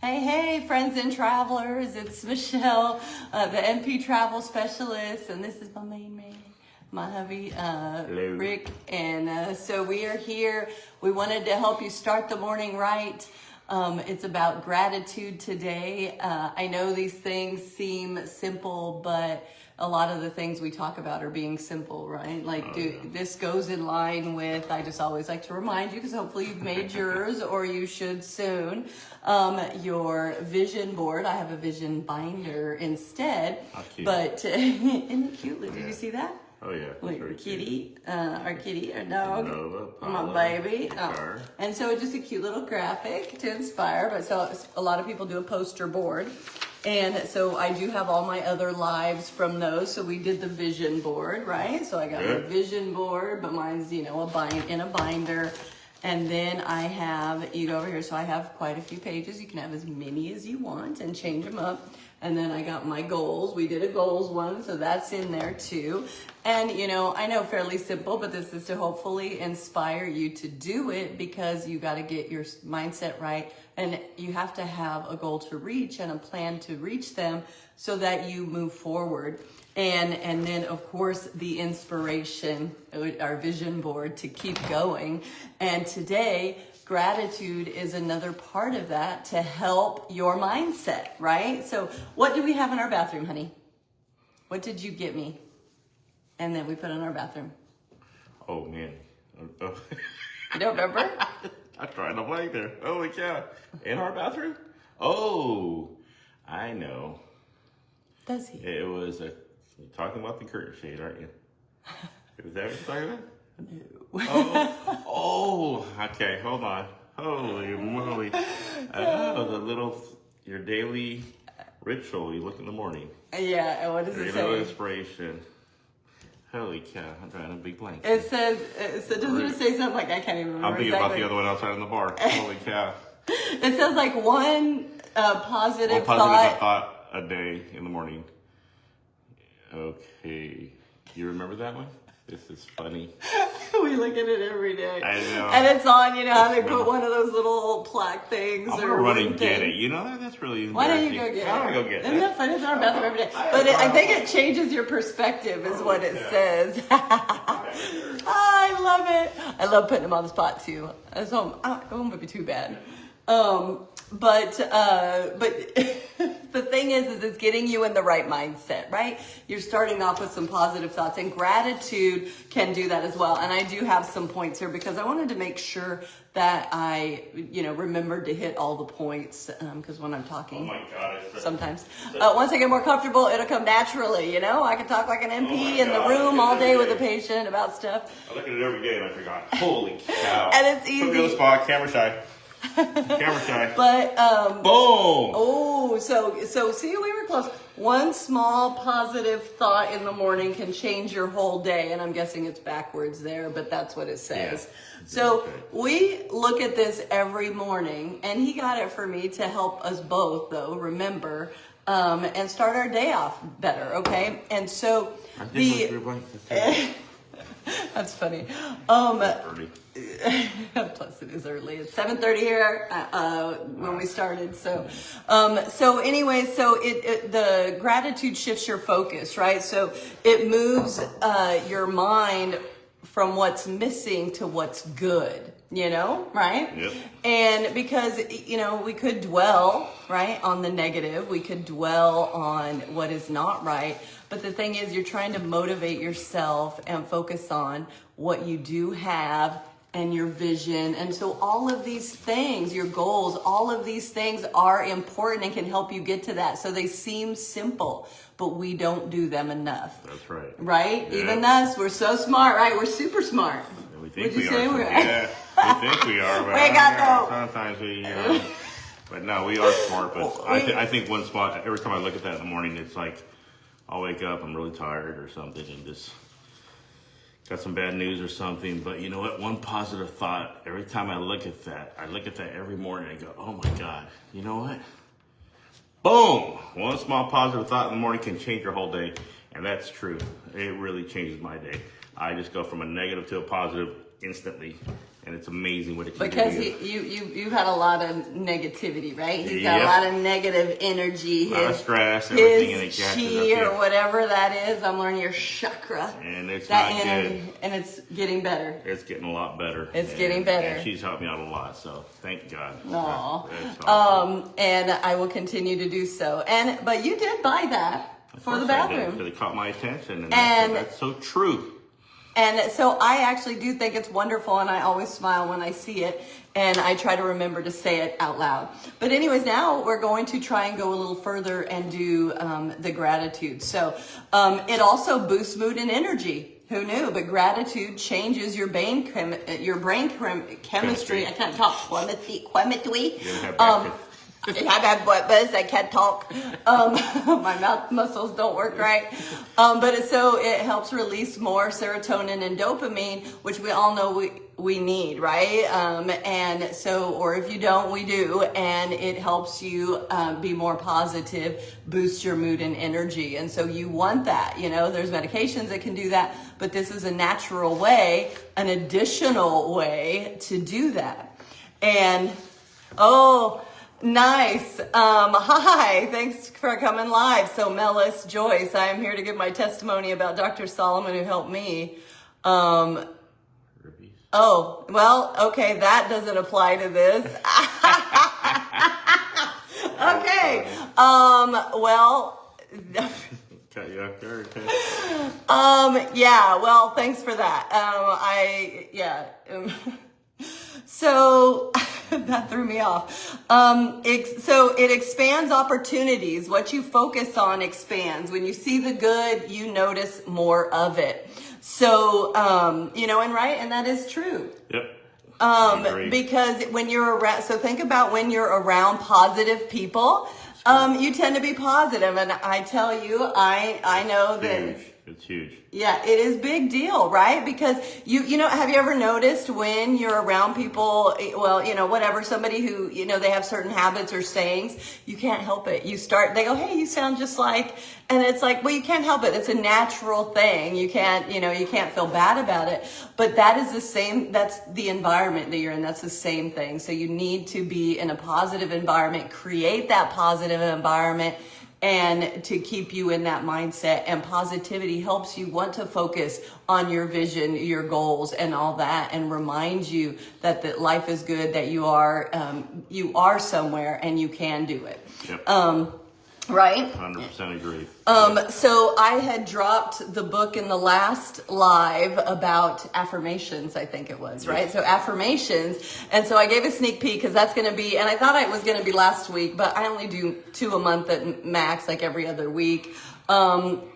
Hey, hey, friends and travelers. It's Michelle, the MP travel specialist, and this is my main man, my hubby, Rick. And so we are here. We wanted to help you start the morning right. It's about gratitude today. I know these things seem simple, but a lot of the things we talk about are being simple, right? Like this goes in line with, I just always like to remind you, because hopefully you've made yours or you should soon, your vision board. I have a vision binder instead. How cute. But isn't it cute? Did you see that? Oh yeah. Wait, kitty, our kitty, our dog, Nova, my baby. Car. And so it's just a cute little graphic to inspire, but so a lot of people do a poster board. And so I do have all my other lives from those. So we did the vision board, right? So I got my vision board, but mine's, in a binder. And then I have, you go over here, so I have quite a few pages. You can have as many as you want and change them up. And then I got my goals. We did a goals one, so that's in there too. And I know fairly simple, but this is to hopefully inspire you to do it, because you got to get your mindset right. And you have to have a goal to reach and a plan to reach them so that you move forward. And then, of course, the inspiration, our vision board to keep going. And today, gratitude is another part of that to help your mindset, right? So what do we have in our bathroom, honey? What did you get me? And then we put in our bathroom. Oh, man. You don't remember? I tried to blank there. Holy cow. In our bathroom? Oh, I know. Does he? It was you're talking about the curtain shade, aren't you? Is that what you're talking about? No. Oh, okay, hold on. Holy moly. Your daily ritual you look in the morning. Yeah, and what does it Your say? little inspiration. Holy cow, I'm trying to be blank. It says, doesn't it say something like, I can't even remember I'm thinking exactly. about the other one outside in the bar. Holy cow. It says like one positive thought a day in the morning. Okay. You remember that one? This is funny. We look at it every day. I know. And it's on, how they put one of those little plaque things. I'm going to run and get it. That's really embarrassing. Why don't you go get it? I'm going to go get it. Isn't that funny? It's in our bathroom every day. But I think it changes your perspective is what it says. I love it. I love putting them on the spot too. So it won't be too bad. But the thing is it's getting you in the right mindset, right? You're starting off with some positive thoughts, and gratitude can do that as well. And I do have some points here because I wanted to make sure that I, remembered to hit all the points, because when I'm talking, Oh my God, sometimes, once I get more comfortable, it'll come naturally, I can talk like an MP in the room all day with a patient about stuff. I look at it every day and I forgot. Holy cow. And it's easy. Put me on the spot, camera shy. Camera shy. But boom. So see, we were close. One small positive thought in the morning can change your whole day, and I'm guessing it's backwards there, but that's what it says. Yeah. So we look at this every morning, and he got it for me to help us both, though, remember, and start our day off better, okay? And so that's funny. Early. Plus it is early. It's 7:30 here when we started. So anyway, the gratitude shifts your focus, right? So it moves your mind from what's missing to what's good, right? Yep. And because, we could dwell, right, on the negative. We could dwell on what is not right. But the thing is, you're trying to motivate yourself and focus on what you do have and your vision. And so all of these things, your goals, all of these things are important and can help you get to that. So they seem simple, but we don't do them enough. That's right. Right? Yeah. Even us, we're so smart, right? We're super smart. Yeah, we think Would you say we we're- are. Yeah, we think we are. But We ain't got no. Sometimes we, but no, we are smart. But I think one spot, every time I look at that in the morning, it's like, I'll wake up, I'm really tired or something, and just got some bad news or something. But you know what? One positive thought, every time I look at that every morning, I go, oh my God, you know what? Boom! One small positive thought in the morning can change your whole day. And that's true. It really changes my day. I just go from a negative to a positive instantly. And it's amazing what it can because do. you had a lot of negativity, right? He's got Yep. a lot of negative energy. A lot of stress, everything, and it his catches chi up or here. whatever that is. I'm learning your chakra. And it's that not energy, good. and it's getting better. It's getting a lot better. It's getting better. And she's helped me out a lot, so thank God. Aw. That's awesome. And I will continue to do so. But you did buy that for the bathroom. Because it caught my attention, and And- that's so true. And so I actually do think it's wonderful, and I always smile when I see it, and I try to remember to say it out loud. But anyways, now we're going to try and go a little further and do the gratitude. So it also boosts mood and energy. Who knew? But gratitude changes your brain chemistry. I can't talk. Chemistry. You have back I can't talk. My mouth muscles don't work right. But it helps release more serotonin and dopamine, which we all know we need, right? Or if you don't, we do. And it helps you be more positive, boost your mood and energy. And so you want that. There's medications that can do that, but this is a natural way, an additional way to do that. And, nice. Hi, thanks for coming live. So Melis Joyce, I am here to give my testimony about Dr. Solomon who helped me. Okay, that doesn't apply to this. Okay. Cut you off guard. Yeah, well, thanks for that. So that threw me off. So it expands opportunities. What you focus on expands. When you see the good, you notice more of it. So, and that is true. Yep. I agree. Because when you're around, so think about when you're around positive people, you tend to be positive. And I tell you, I know that. It's huge. Yeah, it is big deal, right? Because have you ever noticed when you're around people, somebody who, they have certain habits or sayings, you can't help it. They go, hey, you sound just like, and it's like, well, you can't help it. It's a natural thing. You can't feel bad about it. But that is the same, that's the environment that you're in. That's the same thing. So you need to be in a positive environment, create that positive environment, and to keep you in that mindset. And positivity helps you want to focus on your vision, your goals, and all that, and remind you that life is good, that you are somewhere and you can do it. Yep. Right? 100% agree. So I had dropped the book in the last live about affirmations, I think it was, right? Yes. So affirmations. And so I gave a sneak peek because that's going to be, and I thought it was going to be last week, but I only do 2 a month at max, like every other week.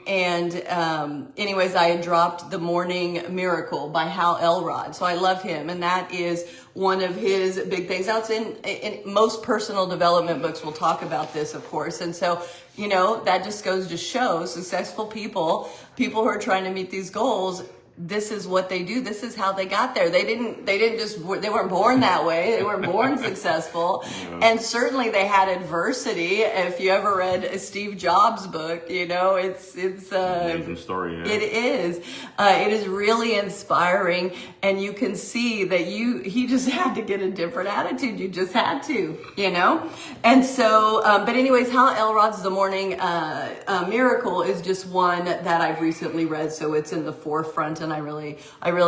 Anyways, I had dropped The Morning Miracle by Hal Elrod. So I love him. And that is one of his big things. Now it's in most personal development books will talk about this, of course. And so, that just goes to show successful people who are trying to meet these goals, this is what they do. This is how they got there. They weren't born that way. They weren't born successful. Yeah. And certainly they had adversity. If you ever read Steve Jobs' book, it's amazing story. Yeah. It is. It is really inspiring, and you can see that he just had to get a different attitude. You just had to, And so, but anyways, Hal Elrod's The Morning Miracle is just one that I've recently read, so it's in the forefront. And I really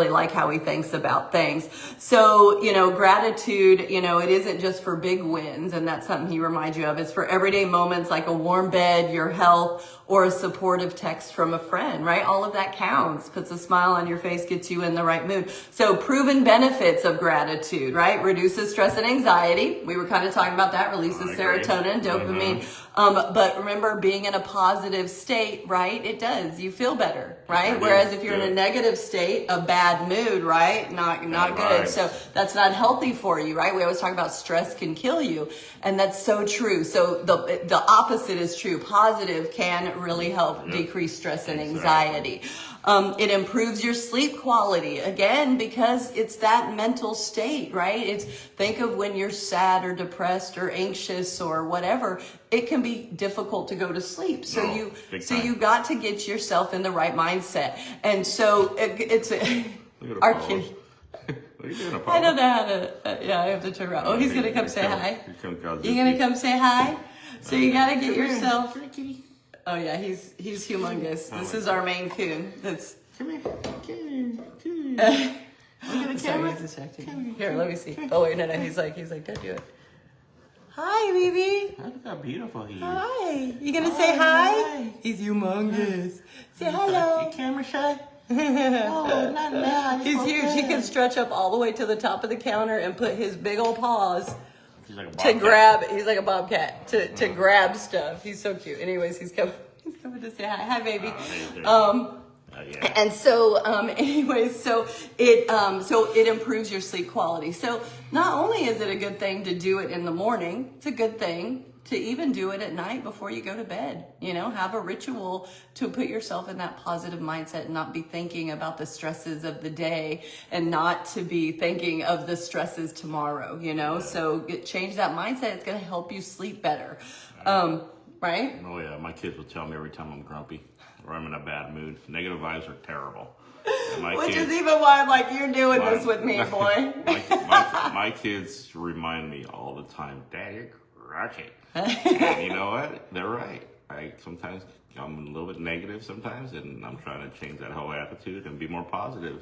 like how he thinks about things. So, gratitude, it isn't just for big wins, and that's something he reminds you of. It's for everyday moments like a warm bed, your health, or a supportive text from a friend, right? All of that counts. Puts a smile on your face, gets you in the right mood. So proven benefits of gratitude, right? Reduces stress and anxiety. We were kind of talking about that. Releases serotonin, dopamine. But remember, being in a positive state, right? It does. You feel better, right? Whereas if you're in a negative state, a bad mood, right? Not good. So that's not healthy for you, right? We always talk about stress can kill you. And that's so true. So the opposite is true. Positive can really help decrease stress and anxiety. It improves your sleep quality, again, because it's that mental state, right? Think of when you're sad or depressed or anxious or whatever, it can be difficult to go to sleep. So you got to get yourself in the right mindset. And so it's our kid. What are you doing, Apollo? I don't know how to. I have to turn around. Oh, he's gonna come say hi. You gonna come say hi? So you gotta get yourself. Oh yeah, he's humongous. This is our Maine Coon. That's. Come here. Look at the Sorry, he's distracting. Here, let me see. Oh wait, no, he's like, don't do it. Hi, baby. Look how beautiful he is. Hi. You gonna say hi? He's humongous. Say hello. You camera shy? Oh, not now. He's huge. He can stretch up all the way to the top of the counter and put his big old paws to grab. He's like a bobcat to grab stuff. He's so cute. Anyways, he's coming to say hi. Hi, baby. Yeah. And so, anyways, so it improves your sleep quality. So not only is it a good thing to do it in the morning, it's a good thing to even do it at night before you go to bed. You know, have a ritual to put yourself in that positive mindset and not be thinking about the stresses of the day and not to be thinking of the stresses tomorrow, you know? So change that mindset. It's going to help you sleep better. Right? Oh yeah, my kids will tell me every time I'm grumpy or I'm in a bad mood. Negative vibes are terrible. Which is even why I'm like, you're doing this with me, boy. my kids remind me all the time, Dad, you're grumpy. And you know what? They're right. Sometimes I'm a little bit negative sometimes, and I'm trying to change that whole attitude and be more positive,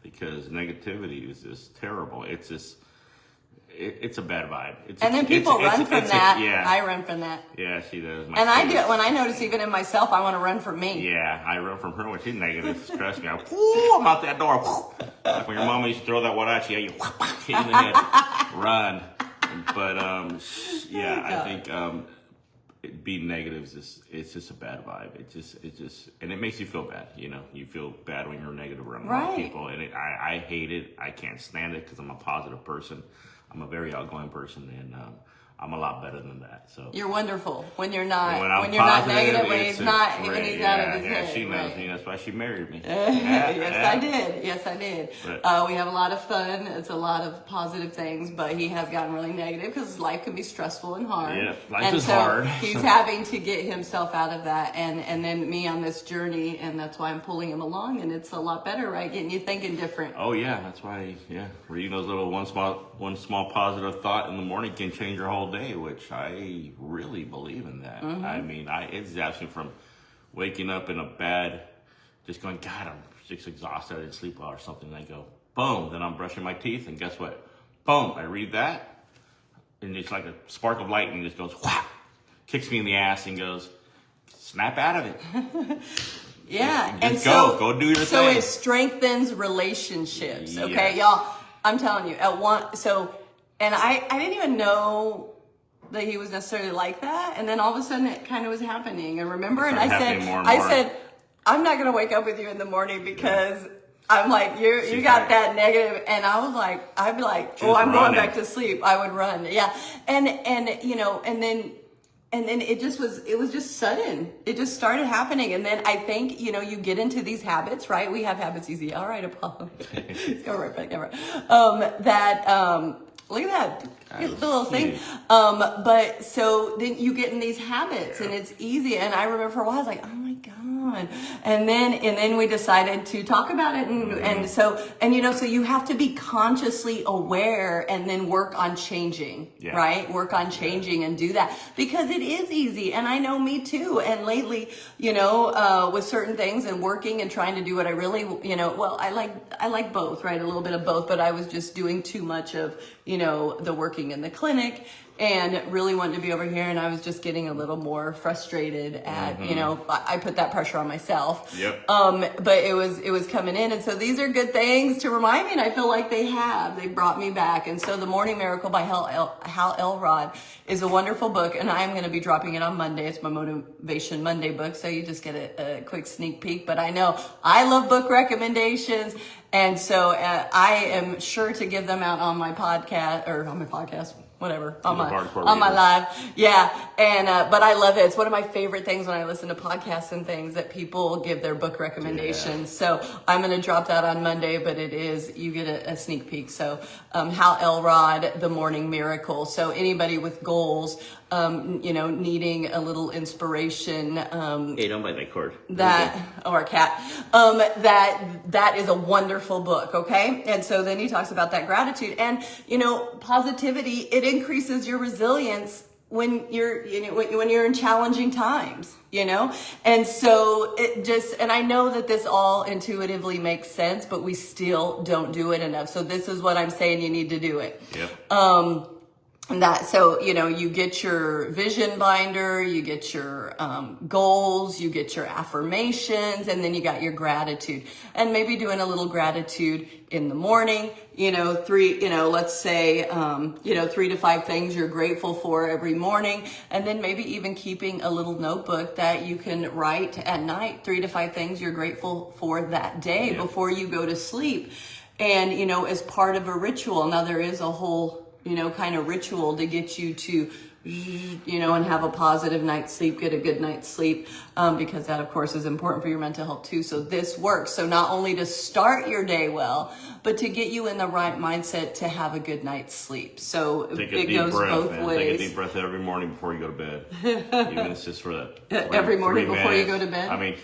because negativity is just terrible. It's just, it's a bad vibe. And then people run from that. Yeah. I run from that. Yeah, she does. And I do it when I notice, even in myself, I want to run from me. Yeah, I run from her when she's negative. Trust me. I'm out that door. Like when your mama used to throw that one at you, you hit you in the head. Run. But yeah, I think being negative is it's just a bad vibe. It just and it makes you feel bad. You know, you feel bad when you're negative around a lot of people, and I hate it. I can't stand it because I'm a positive person. I'm a very outgoing person, and I'm a lot better than that. So you're wonderful when you're not when you're positive, not negative, when he's not great. when he's out of his head. Yeah, she knows me. That's why she married me. Yes, I did. But, we have a lot of fun. It's a lot of positive things, but he has gotten really negative because life can be stressful and hard. Yeah, life is hard. He's having to get himself out of that, and then me on this journey, and that's why I'm pulling him along, and it's a lot better, right? Getting you thinking different. Oh yeah, that's why. Yeah, reading those little one small positive thought in the morning can change your whole day, which I really believe in that. Mm-hmm. I mean, it zaps me from waking up in a bed, just going, God, I'm just exhausted. I didn't sleep well or something. And I go, boom. Then I'm brushing my teeth, and guess what? Boom. I read that, and it's like a spark of lightning just goes, whap, kicks me in the ass, and goes, snap out of it. Yeah, just go do your thing. So it strengthens relationships. Okay, Yes. y'all. I'm telling you, and I didn't even know that he was necessarily like that, and then all of a sudden it kind of was happening. And remember, and I said, I'm not gonna wake up with you in the morning because I'm like, you got that negative, and I was like, I'd be like, oh, I'm going back to sleep. I would run, yeah, and you know, and then it was just sudden. It just started happening. And then I think, you know, you get into these habits, right? We have habits easy. All right, Apollo. Go right back. Look at that, the little thing. But so then you get in these habits, and it's easy. And I remember for a while, I was like, oh my God. And then we decided to talk about it. And so you have to be consciously aware and then work on changing, right? Work on changing and do that, because it is easy. And I know me too. And lately, you know, with certain things and working and trying to do what I really, you know, well, I like both, right? A little bit of both, but I was just doing too much of, you know, the working in the clinic and really wanted to be over here. And I was just getting a little more frustrated at, you know, I put that pressure on myself. Yep. But it was coming in. And so these are good things to remind me. And I feel like they brought me back. And so The Morning Miracle by Hal Elrod is a wonderful book. And I'm going to be dropping it on Monday. It's my Motivation Monday book. So you just get a quick sneak peek. But I know I love book recommendations. And so I am sure to give them out on my podcast, whatever on my readers. live. Yeah. And, but I love it. It's one of my favorite things when I listen to podcasts and things that people give their book recommendations. So I'm going to drop that on Monday, but you get a sneak peek. So, Hal Elrod, The Morning Miracle. So anybody with goals, needing a little inspiration, Hey, don't bite that cord. or a cat, that is a wonderful book. Okay. And so then he talks about that gratitude and, positivity. It increases your resilience when you're in challenging times, and so and I know that this all intuitively makes sense, but we still don't do it enough. So this is what I'm saying. You need to do it. Yep. You get your vision binder, you get your goals, you get your affirmations, and then you got your gratitude. And maybe doing a little gratitude in the morning, let's say, 3 to 5 things you're grateful for every morning. And then maybe even keeping a little notebook that you can write at night, 3 to 5 things you're grateful for that day before you go to sleep. And, as part of a ritual. Now there is a whole kind of ritual to get you to, and have a positive night's sleep, get a good night's sleep, because that, of course, is important for your mental health too. So this works. So not only to start your day well, but to get you in the right mindset to have a good night's sleep. So it goes both ways. Take a deep breath every morning before you go to bed. Even if it's just for that. Every morning before you go to bed? I mean,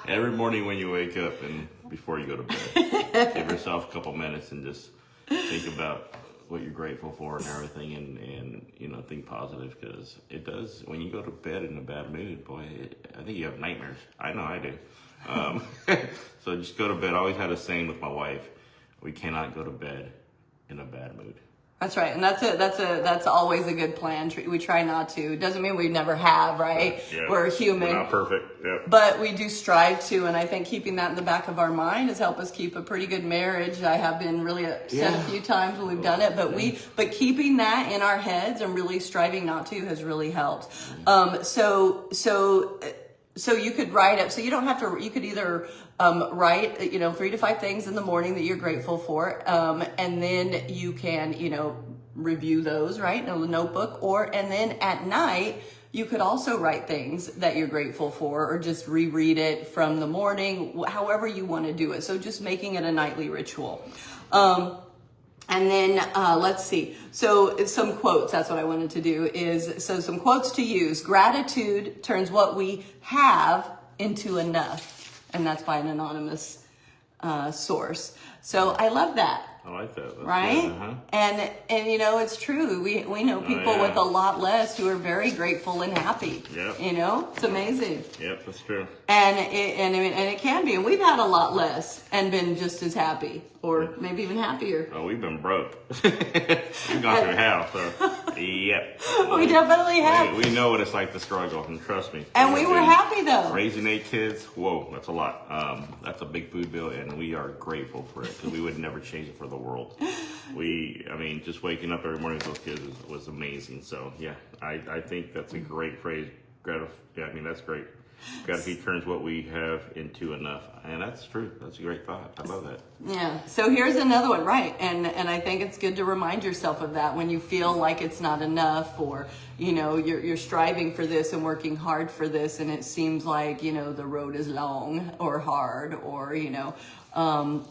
every morning when you wake up and before you go to bed. Give yourself a couple minutes and just think about what you're grateful for and everything, and think positive, because it does. When you go to bed in a bad mood, boy, I think you have nightmares. I know I do. So just go to bed. I always had a saying with my wife: we cannot go to bed in a bad mood. That's right, and that's always a good plan. We try not to. It doesn't mean we never have, right? Yeah. We're human. We're not perfect. Yep. But we do strive to, and I think keeping that in the back of our mind has helped us keep a pretty good marriage. I have been really upset a few times when we've done it, but keeping that in our heads and really striving not to has really helped. So you could write it. So you don't have to. You could either write, 3 to 5 things in the morning that you're grateful for, and then you can, review those, right, in a notebook, and then at night you could also write things that you're grateful for, or just reread it from the morning, however you want to do it. So just making it a nightly ritual. And then let's see. So some quotes. That's what I wanted to do. Some quotes to use. Gratitude turns what we have into enough, and that's by an anonymous source. So I love that. I like that. That's right? Good. Uh-huh. And it's true. We know people with a lot less who are very grateful and happy. Yep. It's amazing. Yep, that's true. And it can be. And we've had a lot less and been just as happy, or maybe even happier. Oh, we've been broke. We've gone through hell. So, yep. We definitely have. We know what it's like to struggle, and trust me. And we were happy though. Raising 8 kids, whoa, that's a lot. That's a big food bill, and we are grateful for it, because we would never change it for the world. Just waking up every morning with those kids was amazing. So yeah, I think that's a great phrase. That's great. Gratitude turns what we have into enough, and that's true. That's a great thought. I love that. Yeah. So here's another one, right? And I think it's good to remind yourself of that when you feel like it's not enough, or you're striving for this and working hard for this, and it seems like the road is long or hard, or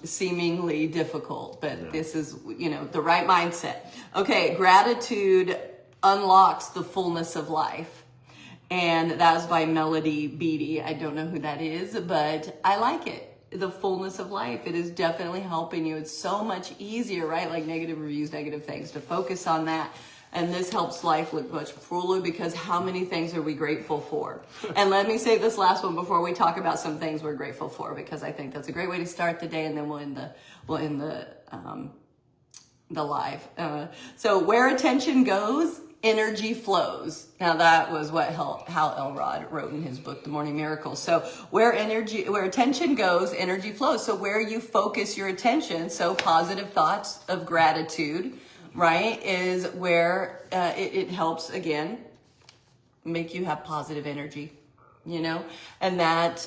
seemingly difficult. But this is the right mindset. Okay, gratitude unlocks the fullness of life. And that was by Melody Beattie. I don't know who that is, but I like it. The fullness of life. It is definitely helping you. It's so much easier, right? Like negative reviews, negative things, to focus on that. And this helps life look much fuller, because how many things are we grateful for? And let me say this last one before we talk about some things we're grateful for, because I think that's a great way to start the day, and then we'll end the live. So where attention goes, energy flows. Now that was what Hal Elrod wrote in his book, The Morning Miracle. So where attention goes, energy flows. So where you focus your attention, so positive thoughts of gratitude, right, is where it helps, again, make you have positive energy. you know, and that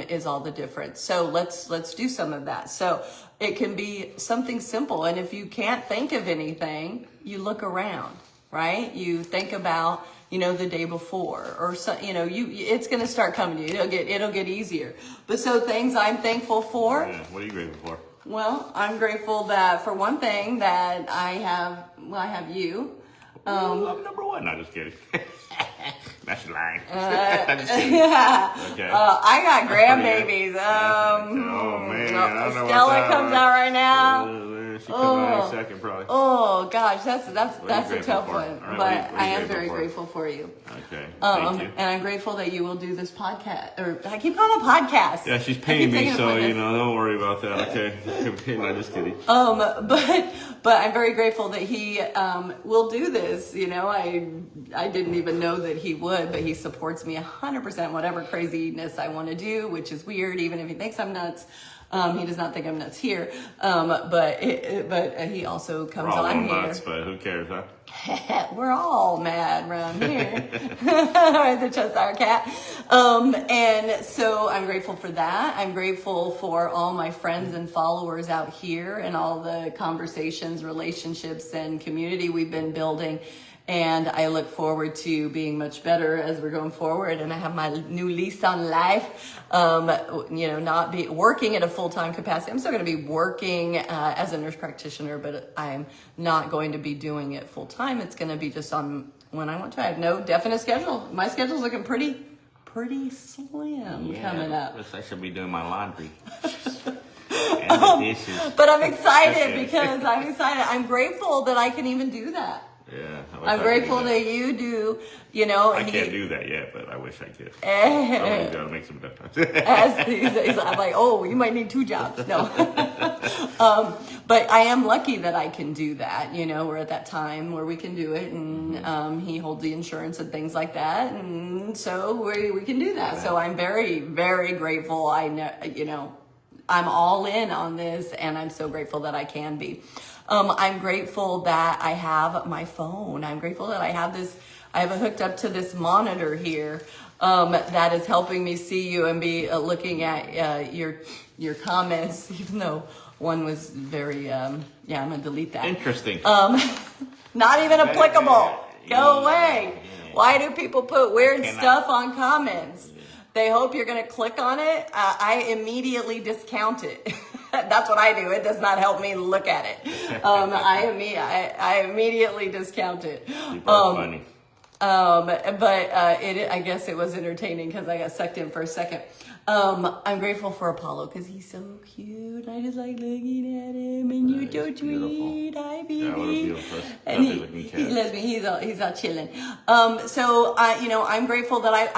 is all the difference. So let's do some of that. So it can be something simple, and if you can't think of anything, you look around, right? You think about, you know, the day before, or so, you know, it's going to start coming to you. It'll get easier. But so things I'm thankful for. Yeah. What are you grateful for? Well, I'm grateful that for one thing that I have you. I'm number one. No, just kidding. That's lying. Just kidding. Yeah. Okay. I got grandbabies. Oh man, I don't know Stella about that comes one. out right now. She comes out any second, probably. Oh gosh, that's are you a tough grateful for? one. All right, But what are you I am grateful very for? grateful for you. Okay. Thank you. And I'm grateful that you will do this podcast, or I keep calling it a podcast. Yeah, she's I paying keep me, thinking so about you this. know, don't worry about that. Okay. No, just kidding. But I'm very grateful that he will do this. You know, I didn't even know that he would, but he supports me 100% whatever craziness I want to do, which is weird, even if he thinks I'm nuts. He does not think I'm nuts here, but he also comes We're all on little here. nuts, but who cares, huh? We're all mad around here. The Cheshire Cat. And so I'm grateful for that. I'm grateful for all my friends and followers out here and all the conversations, relationships, and community we've been building. And I look forward to being much better as we're going forward. And I have my new lease on life. You know, not be working at a full-time capacity. I'm still going to be working as a nurse practitioner, but I'm not going to be doing it full-time. It's going to be just on when I want to. I have no definite schedule. My schedule's looking pretty slim coming up. I should be doing my laundry. And the dishes. But I'm excited because I'm grateful that I can even do that. Yeah. I'm grateful that you do, you know. I can't do that yet, but I wish I could. Eh. Somebody's got to make some difference. I'm like, oh, you might need 2 jobs. No. But I am lucky that I can do that. You know, we're at that time where we can do it, and he holds the insurance and things like that, and so we can do that. So I'm very, very grateful. I know, you know, I'm all in on this, and I'm so grateful that I can be. I'm grateful that I have my phone. I'm grateful that I have it hooked up to this monitor here that is helping me see you and be looking at your comments, even though one was very, I'm going to delete that. Interesting. Not even applicable. Go away. Why do people put weird stuff on comments? They hope you're going to click on it. I immediately discount it. That's what I do. It does not help me look at it. I immediately discount it. People are funny. I guess it was entertaining because I got sucked in for a second. I'm grateful for Apollo because he's so cute. I just like looking at him, and you're so sweet. Hi, baby. Yeah, what a beautiful And looking cat. he loves me. He's all chilling. So you know, I'm grateful that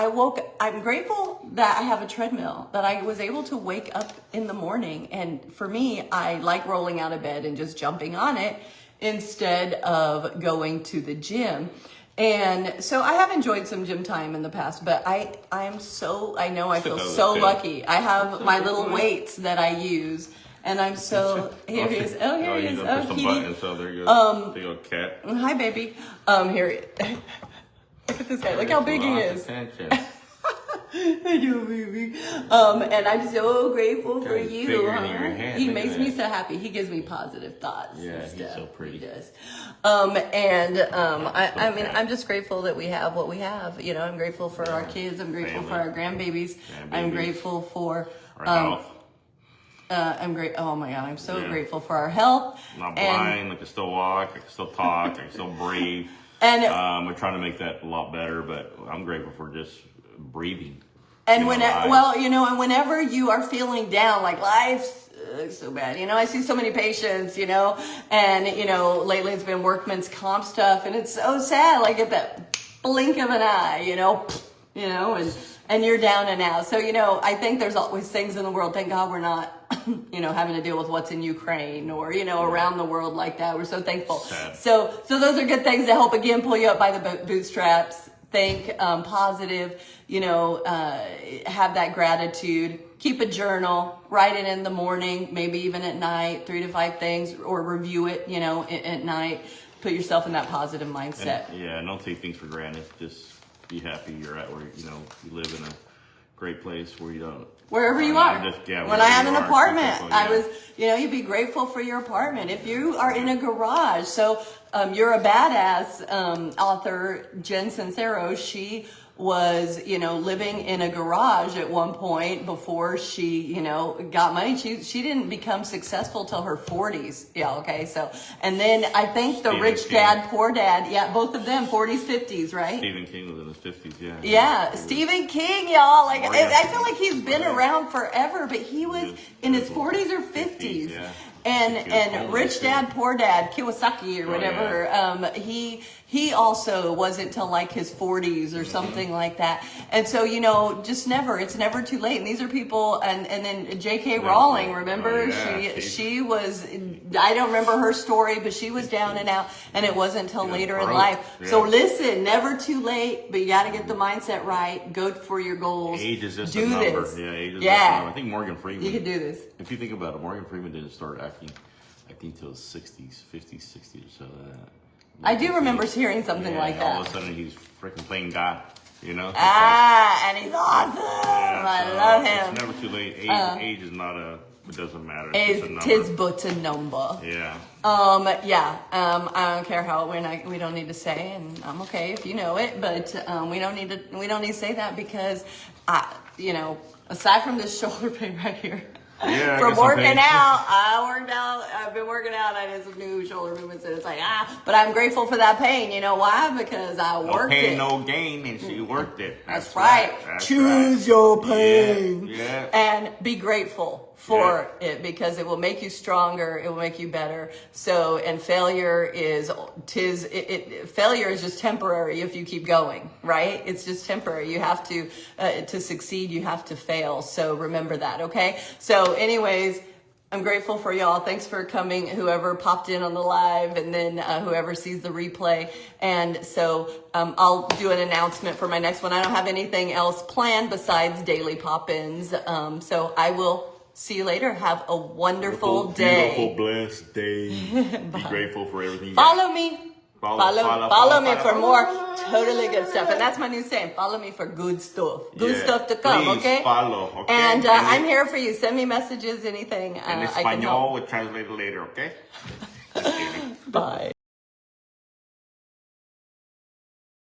I'm grateful that I have a treadmill, that I was able to wake up in the morning. And for me, I like rolling out of bed and just jumping on it instead of going to the gym. And so I have enjoyed some gym time in the past, but I feel so lucky. I have my little weights that I use, and I'm so here he is. Oh, here he is. Oh, some kitty. buttons, so there you go. Big old cat. Hi, baby. Here. Look at this guy. Look how big he is. I do, baby. And I'm so grateful for you. bigger than your head. He Look at makes me that. so happy. He gives me positive thoughts. Yeah, and he's stuff. so pretty. He does. I'm just grateful that we have what we have. You know, I'm grateful for our kids. I'm grateful for our grandbabies. I'm grateful for Our health. Oh my God, I'm so grateful for our health. I'm not blind. I can still walk. I can still talk. I can still breathe. And we're trying to make that a lot better, but I'm grateful for just breathing. and whenever you are feeling down, like life's so bad, you know, I see so many patients, you know, and you know, lately it's been workman's comp stuff, and it's so sad. Like at that blink of an eye, you know, and you're down and out. So, you know, I think there's always things in the world. Thank God we're not, you know, having to deal with what's in Ukraine or, you know, around the world like that. We're so thankful. Sad. So those are good things to help again pull you up by the bootstraps. Think positive, you know, have that gratitude. Keep a journal, write it in the morning, maybe even at night, 3 to 5 things, or review it, you know, at night. Put yourself in that positive mindset. And don't take things for granted. Just be happy you're at where, you know, you live in a great place where you don't. Wherever you are. When I had an apartment, I was, you'd be grateful for your apartment. If you are in a garage, so you're a badass author, Jen Sincero, she was, living in a garage at one point before she, got money. She didn't become successful till her 40s. Yeah, okay. So, and then I think the Rich Dad, Poor Dad, both of them, 40s, 50s, right? Stephen King was in his 50s, yeah. Yeah, Stephen King, y'all. Like, I feel like he's been around forever, but he was in his 40s or 50s. Yeah. And Rich Dad, Poor Dad, Kiyosaki or whatever, he also wasn't till like his 40s or something like that. And so, just never, it's never too late. And these are people, and then J.K. Rowling, remember? She was, I don't remember her story, but she was down and out, and it wasn't until later in life. Yeah. So listen, never too late, but you got to get the mindset right. Go for your goals. Age is just do a number. This. Yeah, age is just a number. I think Morgan Freeman. You can do this. If you think about it, Morgan Freeman didn't start acting, I think, till his 60s, 50s, 60s or so. I do remember hearing something like that. All of a sudden, he's freaking playing God, and he's awesome. Yeah, I love him. It's never too late. Age is not it doesn't matter. Tis but a number. Yeah. I don't care how it went. We don't need to say, and I'm okay if you know it, but we don't need to say that because aside from this shoulder pain right here. Yeah, from working out, I've been working out. I did some new shoulder movements, and it's like, but I'm grateful for that pain. You know why? Because I worked it. No pain, no gain, and she worked it. That's right. Choose your pain. Yeah. And be grateful for it because it will make you stronger. It will make you better. So, and failure is just temporary if you keep going, right? It's just temporary. You have to succeed, you have to fail. So remember that, okay? So anyways, I'm grateful for y'all. Thanks for coming, whoever popped in on the live, and then whoever sees the replay. And so I'll do an announcement for my next one. I don't have anything else planned besides daily pop-ins. So I will see you later. Have a wonderful day. Beautiful, blessed day. Be grateful for everything. Follow me. Follow me for more totally good stuff. And that's my new saying. Follow me for good stuff. Good stuff to come, please okay? Follow, okay? And I'm here for you. Send me messages, anything. In Espanol, we'll translate it later, okay? Bye.